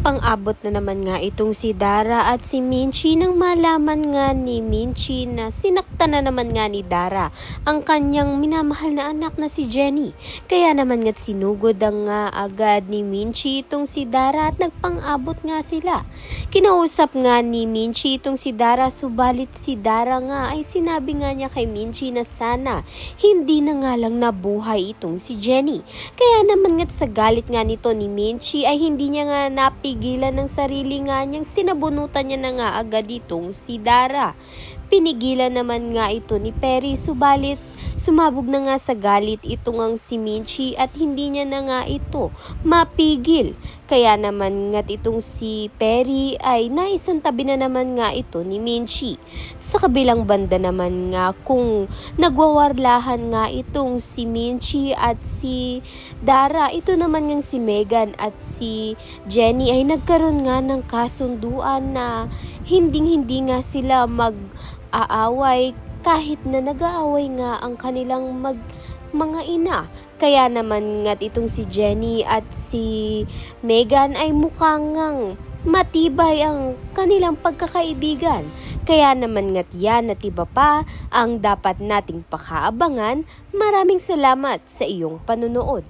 Pang-abot na naman nga itong si Dara at si Minchi nang malaman nga ni Minchi na sinaktan na naman nga ni Dara ang kanyang minamahal na anak na si Jenny. Kaya naman nga't sinugod ang nga agad ni Minchi itong si Dara at nagpang-abot nga sila. Kinausap nga ni Minchi itong si Dara, subalit si Dara nga ay sinabi nga niya kay Minchi na sana hindi na nga lang nabuhay itong si Jenny. Kaya naman nga't sa galit nga nito ni Minchi ay hindi niya nga napigilan ng sarili nga niyang sinabunutan niya na nga agad itong si Dara. Pinigilan naman nga ito ni Perry, subalit sumabog na nga sa galit itong ang si Minchi at hindi niya na nga ito mapigil. Kaya naman nga't itong si Perry ay naisantabi na naman nga ito ni Minchi. Sa kabilang banda naman nga kung nagwawarlahan nga itong si Minchi at si Dara, ito naman ngang si Megan at si Jenny ay nagkaroon nga ng kasunduan na hindi nga sila mag-aaway kahit na nag-aaway nga ang kanilang mga ina. Kaya naman nga't itong si Jenny at si Megan ay mukhang ngang matibay ang kanilang pagkakaibigan. Kaya naman nga't yan at iba pa ang dapat nating pakaabangan. Maraming salamat sa iyong panunood.